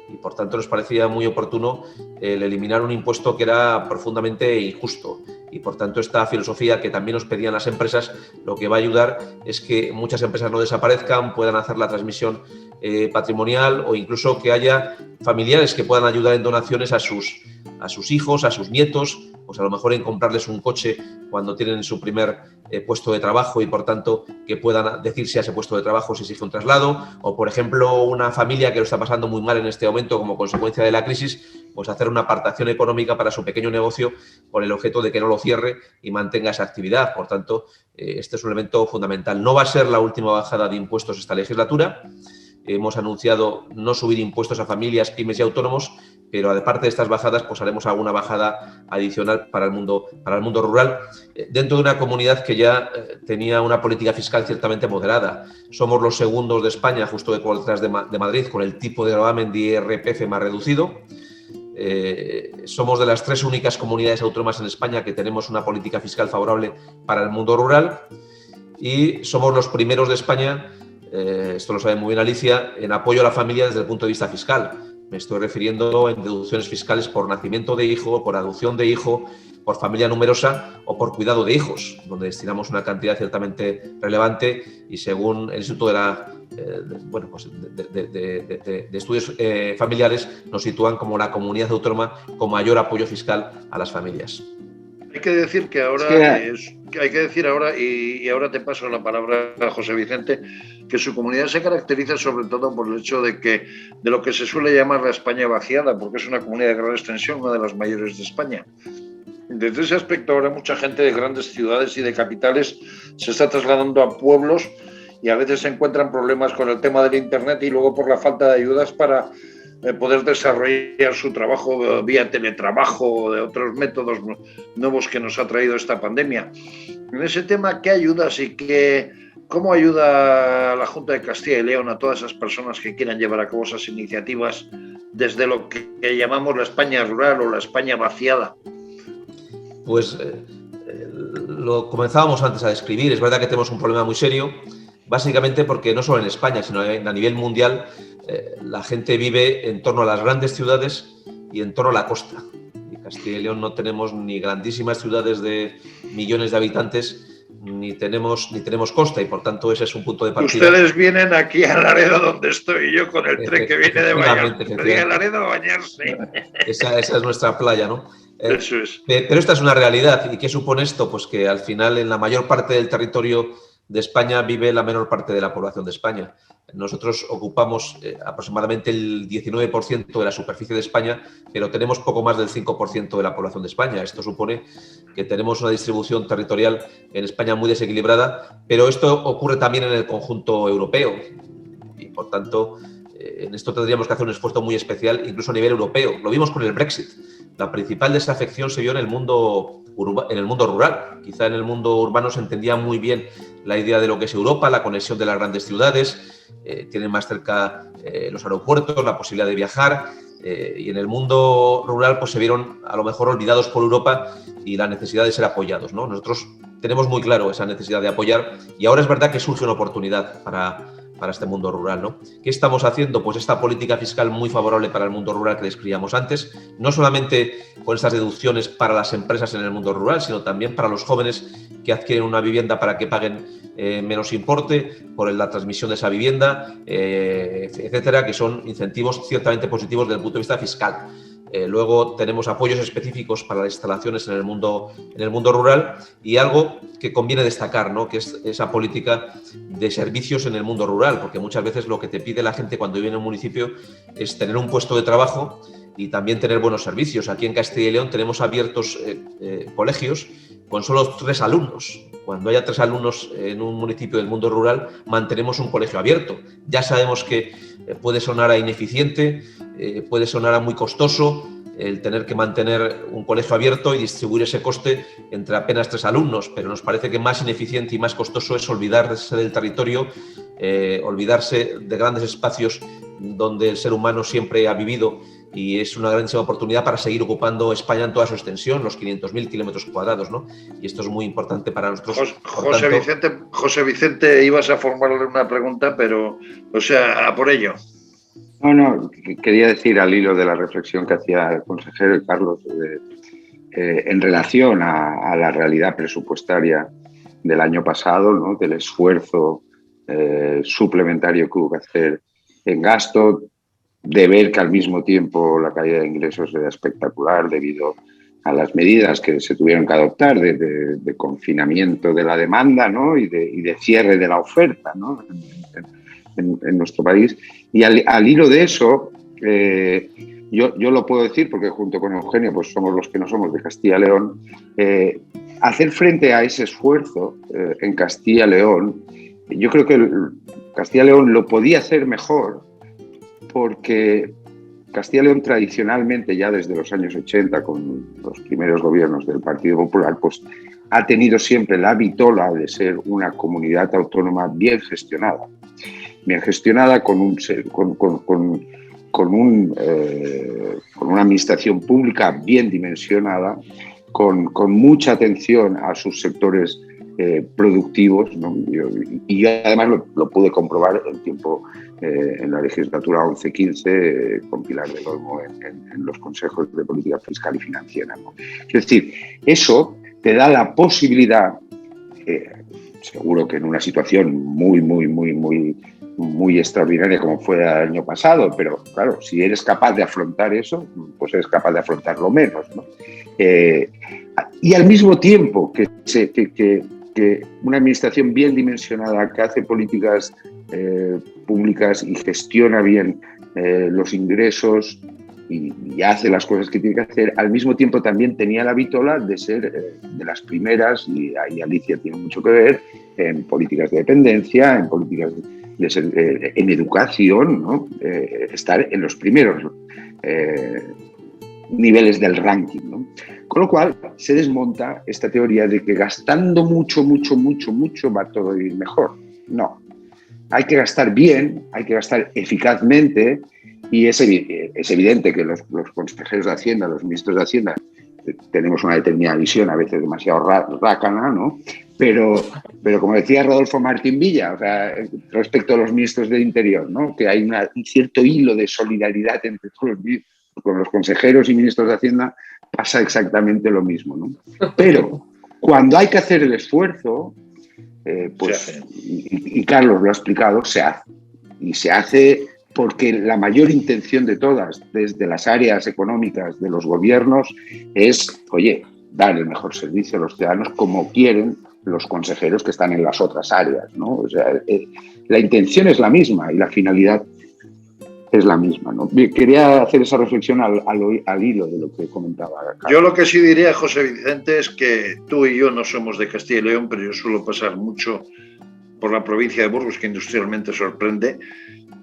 Y por tanto nos parecía muy oportuno el eliminar un impuesto que era profundamente injusto. Y por tanto esta filosofía que también nos pedían las empresas, lo que va a ayudar es que muchas empresas no desaparezcan, puedan hacer la transmisión patrimonial, o incluso que haya familiares que puedan ayudar en donaciones a sus hijos, a sus nietos, pues a lo mejor en comprarles un coche cuando tienen su primer puesto de trabajo y por tanto que puedan decirse a ese puesto de trabajo si exige un traslado, o por ejemplo una familia que lo está pasando muy mal en este momento como consecuencia de la crisis, pues hacer una apartación económica para su pequeño negocio con el objeto de que no lo cierre y mantenga esa actividad. Por tanto, este es un elemento fundamental. No va a ser la última bajada de impuestos esta legislatura. Hemos anunciado no subir impuestos a familias, pymes y autónomos, pero aparte de estas bajadas, pues haremos alguna bajada adicional para el mundo rural, dentro de una comunidad que ya tenía una política fiscal ciertamente moderada. Somos los segundos de España, justo detrás de Madrid, con el tipo de gravamen de IRPF más reducido. Somos de las 3 únicas comunidades autónomas en España que tenemos una política fiscal favorable para el mundo rural, y somos los primeros de España, esto lo sabe muy bien Alicia, en apoyo a la familia desde el punto de vista fiscal. Me estoy refiriendo en deducciones fiscales por nacimiento de hijo, por adopción de hijo, por familia numerosa o por cuidado de hijos, donde destinamos una cantidad ciertamente relevante, y según el Instituto de Estudios Familiares nos sitúan como la comunidad autónoma con mayor apoyo fiscal a las familias. Hay que decir que ahora, y ahora te paso la palabra a José Vicente, que su comunidad se caracteriza sobre todo por el hecho de lo que se suele llamar la España vaciada, porque es una comunidad de gran extensión, una de las mayores de España. Desde ese aspecto, ahora mucha gente de grandes ciudades y de capitales se está trasladando a pueblos, y a veces se encuentran problemas con el tema del Internet y luego por la falta de ayudas para poder desarrollar su trabajo vía teletrabajo o de otros métodos nuevos que nos ha traído esta pandemia. En ese tema, ¿qué ayudas y cómo ayuda la Junta de Castilla y León a todas esas personas que quieran llevar a cabo esas iniciativas desde lo que llamamos la España rural o la España vaciada? Pues lo comenzábamos antes a describir. Es verdad que tenemos un problema muy serio, básicamente porque no solo en España, sino a nivel mundial, la gente vive en torno a las grandes ciudades y en torno a la costa. En Castilla y León no tenemos ni grandísimas ciudades de millones de habitantes, ni tenemos costa, y por tanto ese es un punto de partida. Ustedes vienen aquí a Laredo, donde estoy yo, con el tren que viene de Valladolid. A Laredo a bañarse. Esa es nuestra playa, ¿no? Eso es. Pero esta es una realidad. ¿Y qué supone esto? Pues que al final en la mayor parte del territorio de España vive la menor parte de la población de España. Nosotros ocupamos aproximadamente el 19% de la superficie de España, pero tenemos poco más del 5% de la población de España. Esto supone que tenemos una distribución territorial en España muy desequilibrada, pero esto ocurre también en el conjunto europeo y, por tanto, en esto tendríamos que hacer un esfuerzo muy especial, incluso a nivel europeo. Lo vimos con el Brexit. La principal desafección se vio en el mundo en el mundo rural. Quizá en el mundo urbano se entendía muy bien la idea de lo que es Europa, la conexión de las grandes ciudades, tienen más cerca los aeropuertos, la posibilidad de viajar, y en el mundo rural pues se vieron a lo mejor olvidados por Europa y la necesidad de ser apoyados, ¿no? Nosotros tenemos muy claro esa necesidad de apoyar y ahora es verdad que surge una oportunidad para este mundo rural, ¿no? ¿Qué estamos haciendo? Pues esta política fiscal muy favorable para el mundo rural que describíamos antes, no solamente con estas deducciones para las empresas en el mundo rural, sino también para los jóvenes que adquieren una vivienda para que paguen menos importe por la transmisión de esa vivienda, etcétera, que son incentivos ciertamente positivos desde el punto de vista fiscal. Luego tenemos apoyos específicos para las instalaciones en el mundo rural y algo que conviene destacar, ¿no? Que es esa política de servicios en el mundo rural, porque muchas veces lo que te pide la gente cuando vive en un municipio es tener un puesto de trabajo y también tener buenos servicios. Aquí en Castilla y León tenemos abiertos colegios con solo 3 alumnos. Cuando haya 3 alumnos en un municipio del mundo rural, mantenemos un colegio abierto. Ya sabemos que puede sonar a ineficiente, puede sonar a muy costoso el tener que mantener un colegio abierto y distribuir ese coste entre apenas 3 alumnos, pero nos parece que más ineficiente y más costoso es olvidarse del territorio, olvidarse de grandes espacios donde el ser humano siempre ha vivido, y es una grandísima oportunidad para seguir ocupando España en toda su extensión, los 500.000 kilómetros cuadrados, ¿no? Y esto es muy importante para nosotros. José Vicente, ibas a formularle una pregunta, pero, o sea, a por ello. No, quería decir al hilo de la reflexión que hacía el consejero Carlos en relación a la realidad presupuestaria del año pasado, ¿no? Del esfuerzo suplementario que hubo que hacer en gasto, de ver que al mismo tiempo la caída de ingresos era espectacular debido a las medidas que se tuvieron que adoptar de confinamiento de la demanda, ¿no? y de cierre de la oferta, ¿no? en nuestro país. Y al hilo de eso, yo lo puedo decir porque junto con Eugenio pues somos los que no somos de Castilla y León, hacer frente a ese esfuerzo en Castilla y León, yo creo que Castilla y León lo podía hacer mejor, porque Castilla y León tradicionalmente, ya desde los años 80, con los primeros gobiernos del Partido Popular, pues ha tenido siempre la vitola de ser una comunidad autónoma bien gestionada con una administración pública bien dimensionada, con mucha atención a sus sectores productivos, ¿no? Y yo además lo pude comprobar en la legislatura 11-15 con Pilar del Olmo en los consejos de política fiscal y financiera, ¿no? Es decir, eso te da la posibilidad, seguro que en una situación muy extraordinaria como fue el año pasado, pero claro, si eres capaz de afrontar eso, pues eres capaz de afrontarlo menos, ¿no? Y al mismo tiempo que una administración bien dimensionada que hace políticas públicas y gestiona bien los ingresos y hace las cosas que tiene que hacer, al mismo tiempo también tenía la vitola de ser de las primeras, y ahí Alicia tiene mucho que ver, en políticas de dependencia, en políticas en educación, ¿no? Estar en los primeros niveles del ranking, ¿no? Con lo cual se desmonta esta teoría de que gastando mucho va todo a ir mejor. No, hay que gastar bien, hay que gastar eficazmente, y es evidente que los consejeros de Hacienda, los ministros de Hacienda, tenemos una determinada visión, a veces demasiado rácana, ¿no? Pero como decía Rodolfo Martín Villa, o sea, respecto a los ministros del Interior, ¿no? Que hay un cierto hilo de solidaridad entre todos con los consejeros y ministros de Hacienda, pasa exactamente lo mismo, ¿no? Pero cuando hay que hacer el esfuerzo, pues, y Carlos lo ha explicado, se hace. Y se hace porque la mayor intención de todas, desde las áreas económicas de los gobiernos, es, oye, dar el mejor servicio a los ciudadanos como quieren los consejeros que están en las otras áreas, ¿no? O sea, la intención es la misma y la finalidad es la misma, ¿no? Quería hacer esa reflexión al hilo de lo que comentaba Carlos. Yo lo que sí diría, José Vicente, es que tú y yo no somos de Castilla y León, pero yo suelo pasar mucho por la provincia de Burgos, que industrialmente sorprende.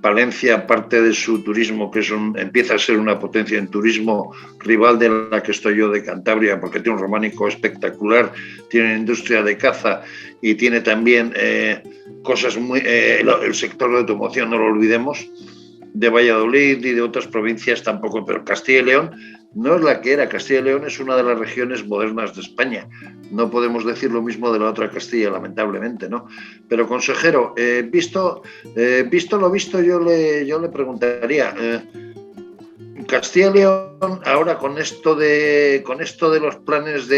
Palencia, parte de su turismo, que empieza a ser una potencia en turismo, rival de la que estoy yo de Cantabria, porque tiene un románico espectacular, tiene industria de caza y tiene también cosas el sector de automoción, no lo olvidemos, de Valladolid y de otras provincias tampoco, pero Castilla y León no es la que era. Castilla y León es una de las regiones modernas de España. No podemos decir lo mismo de la otra Castilla, lamentablemente, ¿no? Pero, consejero, visto lo visto, yo le preguntaría, Castilla y León, ahora con esto de los planes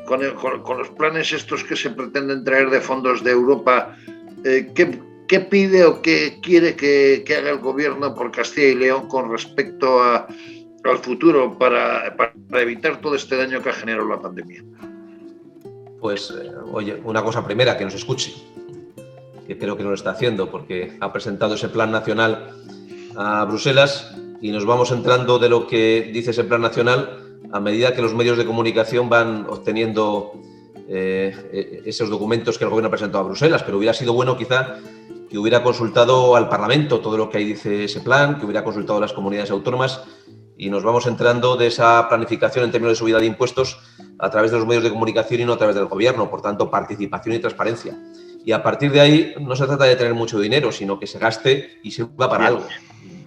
con los planes estos que se pretenden traer de fondos de Europa, ¿qué pide o qué quiere que haga el gobierno por Castilla y León con respecto al futuro para evitar todo este daño que ha generado la pandemia? Pues, oye, una cosa primera, que nos escuche, que creo que no lo está haciendo, porque ha presentado ese plan nacional a Bruselas y nos vamos enterando de lo que dice ese plan nacional a medida que los medios de comunicación van obteniendo esos documentos que el gobierno ha presentado a Bruselas. Pero hubiera sido bueno quizá que hubiera consultado al Parlamento todo lo que ahí dice ese plan, que hubiera consultado a las comunidades autónomas, y nos vamos enterando de esa planificación en términos de subida de impuestos a través de los medios de comunicación y no a través del gobierno. Por tanto, participación y transparencia. Y a partir de ahí no se trata de tener mucho dinero, sino que se gaste y sirva para algo.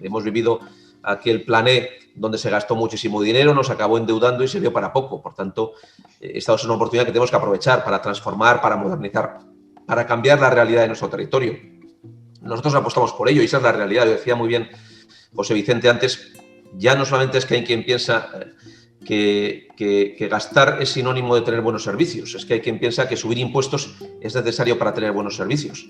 Hemos vivido aquel plan E donde se gastó muchísimo dinero, nos acabó endeudando y se dio para poco. Por tanto, esta es una oportunidad que tenemos que aprovechar para transformar, para modernizar, para cambiar la realidad de nuestro territorio. Nosotros apostamos por ello y esa es la realidad. Lo decía muy bien José Vicente antes, ya no solamente es que hay quien piensa que gastar es sinónimo de tener buenos servicios, es que hay quien piensa que subir impuestos es necesario para tener buenos servicios.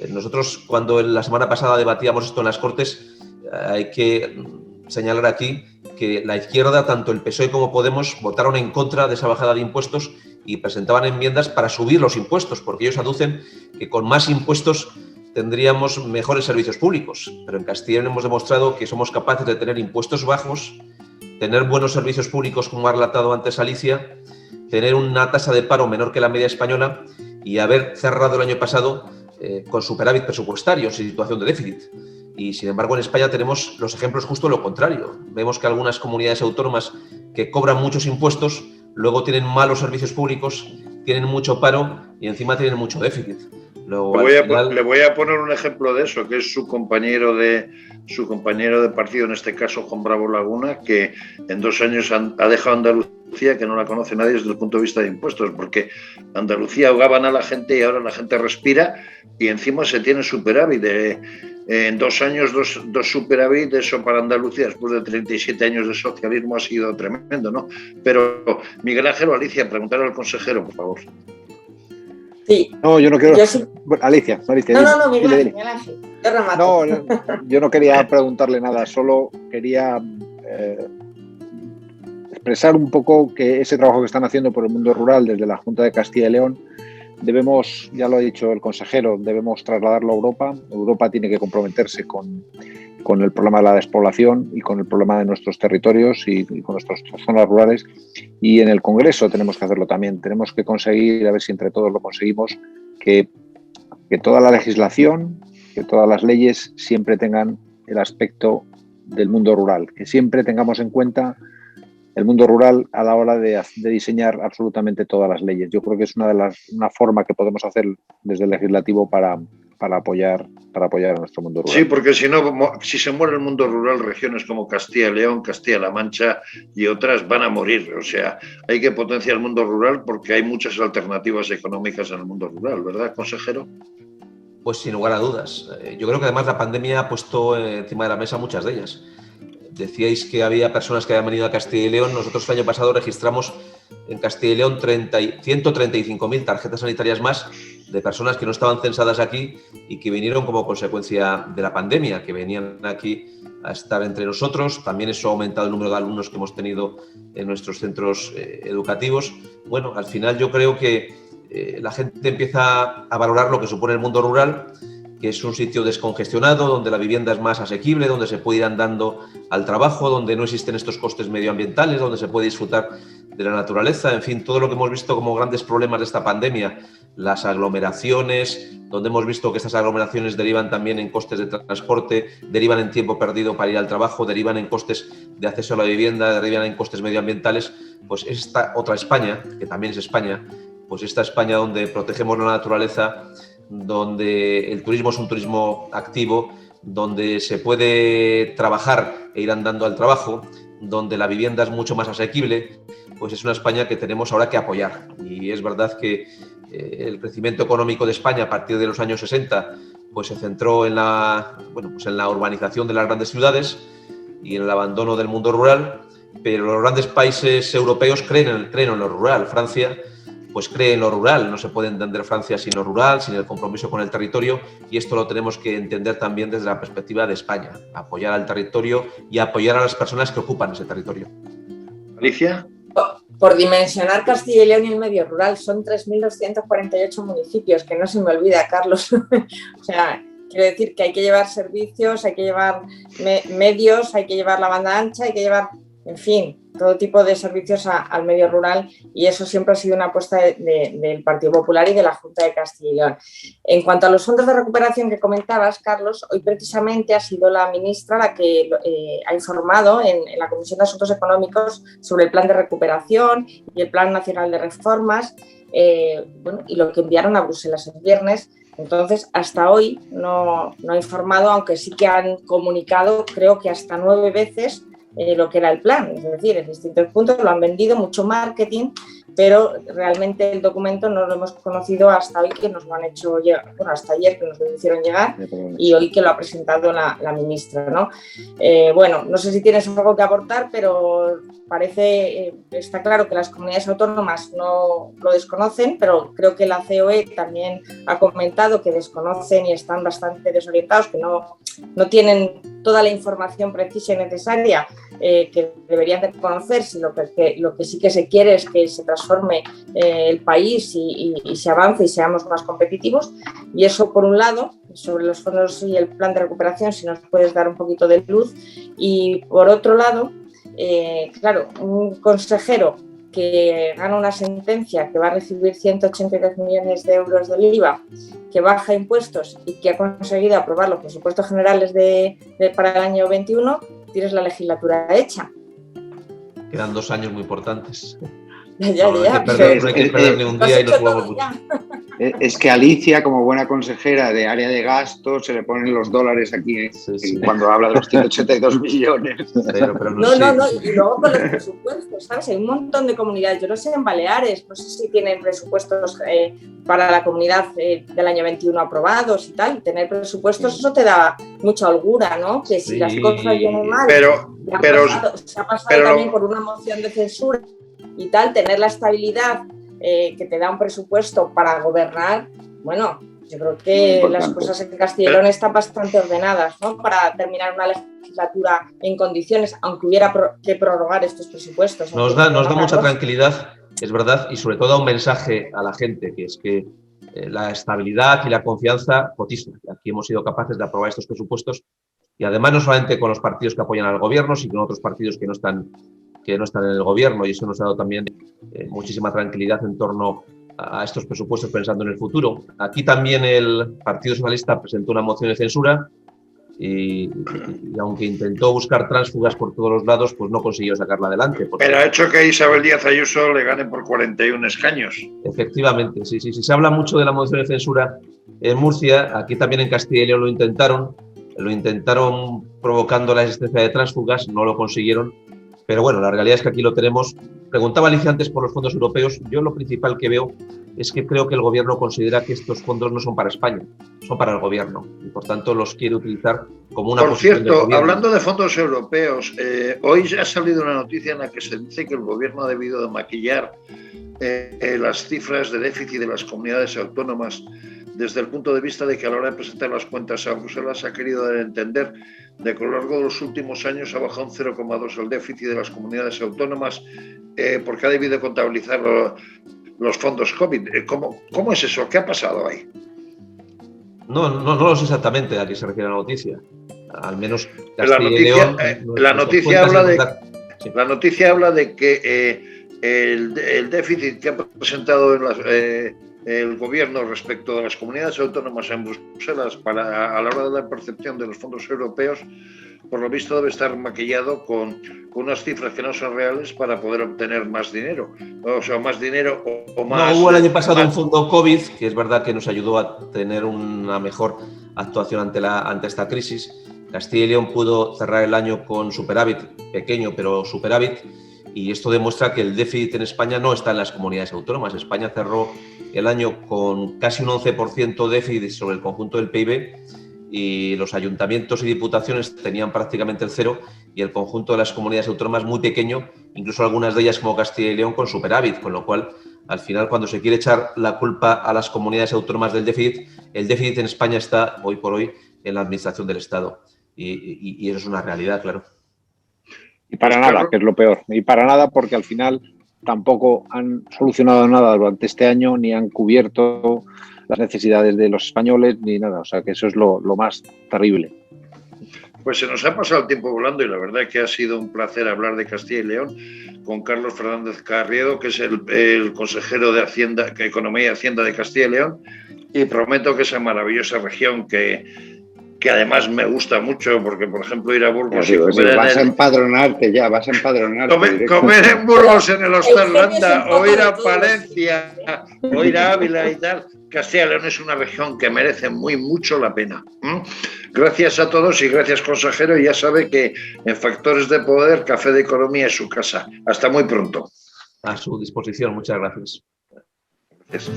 Nosotros, cuando la semana pasada debatíamos esto en las Cortes, hay que señalar aquí que la izquierda, tanto el PSOE como Podemos, votaron en contra de esa bajada de impuestos y presentaban enmiendas para subir los impuestos, porque ellos aducen que con más impuestos tendríamos mejores servicios públicos. Pero en Castilla y León hemos demostrado que somos capaces de tener impuestos bajos, tener buenos servicios públicos, como ha relatado antes Alicia, tener una tasa de paro menor que la media española y haber cerrado el año pasado con superávit presupuestario en situación de déficit. Y, sin embargo, en España tenemos los ejemplos justo lo contrario. Vemos que algunas comunidades autónomas que cobran muchos impuestos luego tienen malos servicios públicos, tienen mucho paro y encima tienen mucho déficit. Luego, le voy a poner un ejemplo de eso, que es su compañero de partido, en este caso Juan Bravo Laguna, que en 2 años ha dejado Andalucía, que no la conoce nadie desde el punto de vista de impuestos, porque Andalucía ahogaban a la gente y ahora la gente respira y encima se tiene superávit. En 2 años, dos superávit, eso para Andalucía, después de 37 años de socialismo, ha sido tremendo, ¿no? Pero Miguel Ángel o Alicia, preguntar al consejero, por favor. Sí. No, yo no quiero... Yo sí. Alicia. No, Miguel Ángel, yo remato. No, yo no quería preguntarle nada, solo quería expresar un poco que ese trabajo que están haciendo por el mundo rural desde la Junta de Castilla y León debemos, ya lo ha dicho el consejero, debemos trasladarlo a Europa. Europa tiene que comprometerse con el problema de la despoblación y con el problema de nuestros territorios y con nuestras zonas rurales. Y en el Congreso tenemos que hacerlo también. Tenemos que conseguir, a ver si entre todos lo conseguimos, que toda la legislación, que todas las leyes siempre tengan el aspecto del mundo rural, que siempre tengamos en cuenta el mundo rural a la hora de diseñar absolutamente todas las leyes. Yo creo que es una forma que podemos hacer desde el legislativo para apoyar a nuestro mundo rural. Sí, porque si se muere el mundo rural, regiones como Castilla y León, Castilla-La Mancha y otras van a morir. O sea, hay que potenciar el mundo rural porque hay muchas alternativas económicas en el mundo rural, ¿verdad, consejero? Pues sin lugar a dudas. Yo creo que además la pandemia ha puesto encima de la mesa muchas de ellas. Decíais que había personas que habían venido a Castilla y León. Nosotros el año pasado registramos en Castilla y León 135.000 tarjetas sanitarias más de personas que no estaban censadas aquí y que vinieron como consecuencia de la pandemia, que venían aquí a estar entre nosotros. También eso ha aumentado el número de alumnos que hemos tenido en nuestros centros educativos. Bueno, al final yo creo que la gente empieza a valorar lo que supone el mundo rural, que es un sitio descongestionado, donde la vivienda es más asequible, donde se puede ir andando al trabajo, donde no existen estos costes medioambientales, donde se puede disfrutar de la naturaleza, en fin, todo lo que hemos visto como grandes problemas de esta pandemia, las aglomeraciones, donde hemos visto que estas aglomeraciones derivan también en costes de transporte, derivan en tiempo perdido para ir al trabajo, derivan en costes de acceso a la vivienda, derivan en costes medioambientales, pues esta otra España, que también es España, pues esta España donde protegemos la naturaleza, donde el turismo es un turismo activo, donde se puede trabajar e ir andando al trabajo, donde la vivienda es mucho más asequible, pues es una España que tenemos ahora que apoyar. Y es verdad que el crecimiento económico de España a partir de los años 60 pues se centró en la urbanización de las grandes ciudades y en el abandono del mundo rural, pero los grandes países europeos creen en lo rural. Francia pues cree en lo rural, no se puede entender Francia sin lo rural, sin el compromiso con el territorio, y esto lo tenemos que entender también desde la perspectiva de España, apoyar al territorio y apoyar a las personas que ocupan ese territorio. Alicia. Por dimensionar Castilla y León y el medio rural, son 3.248 municipios, que no se me olvida, Carlos. O sea, quiero decir que hay que llevar servicios, hay que llevar medios, hay que llevar la banda ancha, hay que llevar, en fin, todo tipo de servicios al medio rural, y eso siempre ha sido una apuesta del Partido Popular y de la Junta de Castilla y León. En cuanto a los fondos de recuperación que comentabas, Carlos, hoy precisamente ha sido la ministra la que ha informado en la Comisión de Asuntos Económicos sobre el plan de recuperación y el Plan Nacional de Reformas, y lo que enviaron a Bruselas el viernes. Entonces, hasta hoy no ha informado, aunque sí que han comunicado, creo que hasta 9 veces, lo que era el plan, es decir, en distintos puntos lo han vendido, mucho marketing, pero realmente el documento no lo hemos conocido hasta hoy, que nos lo han hecho llegar, bueno, hasta ayer que nos lo hicieron llegar, y hoy que lo ha presentado la ministra, ¿no? Bueno, no sé si tienes algo que aportar, pero parece, está claro que las comunidades autónomas no lo desconocen, pero creo que la COE también ha comentado que desconocen y están bastante desorientados, que no tienen toda la información precisa y necesaria que deberían de conocer, si lo que sí que se quiere es que se transforme el país y se avance y seamos más competitivos. Y eso, por un lado, sobre los fondos y el plan de recuperación, si nos puedes dar un poquito de luz. Y por otro lado, claro, un consejero que gana una sentencia que va a recibir 182 millones de euros del IVA, que baja impuestos y que ha conseguido aprobar los presupuestos generales para el año 21, tienes la legislatura hecha. Quedan 2 años muy importantes. Ya. No hay que perder ni un día y nos jugamos mucho. Es que Alicia, como buena consejera de área de gasto, se le ponen los dólares aquí cuando habla de los 182 millones. Pero no, y luego con los presupuestos, ¿sabes? Hay un montón de comunidades, yo no sé en Baleares, no sé si tienen presupuestos para la comunidad del año 21 aprobados y tal. Tener presupuestos, eso te da mucha holgura, ¿no? Que si las cosas vienen mal, se ha pasado también por una moción de censura y tal, tener la estabilidad que te da un presupuesto para gobernar, bueno, yo creo que las cosas en Castilla y León están bastante ordenadas, ¿no? Para terminar una legislatura en condiciones, aunque hubiera que prorrogar estos presupuestos. Nos da mucha tranquilidad, es verdad, y sobre todo un mensaje a la gente, que es que la estabilidad y la confianza cotizan. Aquí hemos sido capaces de aprobar estos presupuestos, y además no solamente con los partidos que apoyan al gobierno, sino con otros partidos que no están en el gobierno, y eso nos ha dado también muchísima tranquilidad en torno a estos presupuestos pensando en el futuro. Aquí también el Partido Socialista presentó una moción de censura y aunque intentó buscar tránsfugas por todos los lados, pues no consiguió sacarla adelante. Pero ha hecho que Isabel Díaz Ayuso le gane por 41 escaños. Efectivamente, sí. Se habla mucho de la moción de censura en Murcia, aquí también en Castilla y León lo intentaron provocando la existencia de tránsfugas, no lo consiguieron. Pero bueno, la realidad es que aquí lo tenemos. Preguntaba Alicia antes por los fondos europeos. Yo lo principal que veo es que creo que el gobierno considera que estos fondos no son para España, son para el gobierno, y por tanto los quiere utilizar como una posición del gobierno. Por cierto, hablando de fondos europeos, hoy ha salido una noticia en la que se dice que el gobierno ha debido de maquillar las cifras de déficit de las comunidades autónomas desde el punto de vista de que a la hora de presentar las cuentas a Bruselas ha querido dar a entender de que a lo largo de los últimos años ha bajado un 0,2 el déficit de las comunidades autónomas porque ha debido contabilizar los fondos COVID. ¿Cómo es eso? ¿Qué ha pasado ahí? No lo sé exactamente a qué se refiere la noticia. Al menos la noticia habla de que el déficit que ha presentado el gobierno respecto a las comunidades autónomas en Bruselas a la hora de la percepción de los fondos europeos, por lo visto debe estar maquillado con unas cifras que no son reales para poder obtener más dinero. O sea, más dinero o más... No, hubo el año pasado un fondo COVID, que es verdad que nos ayudó a tener una mejor actuación ante esta crisis. Castilla y León pudo cerrar el año con superávit, pequeño pero superávit, y esto demuestra que el déficit en España no está en las comunidades autónomas. España cerró el año con casi un 11% de déficit sobre el conjunto del PIB, y los ayuntamientos y diputaciones tenían prácticamente el cero, y el conjunto de las comunidades autónomas muy pequeño, incluso algunas de ellas como Castilla y León con superávit, con lo cual al final cuando se quiere echar la culpa a las comunidades autónomas del déficit, el déficit en España está hoy por hoy en la administración del Estado, y eso es una realidad, claro. Y para nada, que es lo peor, y para nada porque al final tampoco han solucionado nada durante este año, ni han cubierto las necesidades de los españoles, ni nada. O sea, que eso es lo más terrible. Pues se nos ha pasado el tiempo volando y la verdad que ha sido un placer hablar de Castilla y León con Carlos Fernández Carriedo, que es el consejero de Hacienda, Economía y Hacienda de Castilla y León, y prometo que esa maravillosa región que además me gusta mucho, porque por ejemplo ir a Burgos y comer vas a empadronarte ya, vas a empadronarte. Comer en Burgos en el Hostal Landa, o ir a Palencia, o ir a Ávila y tal. Castilla y León es una región que merece mucho la pena. Gracias a todos y gracias, consejero. Y ya sabe que en Factores de Poder, Café de Economía es su casa. Hasta muy pronto. A su disposición, muchas gracias. Gracias.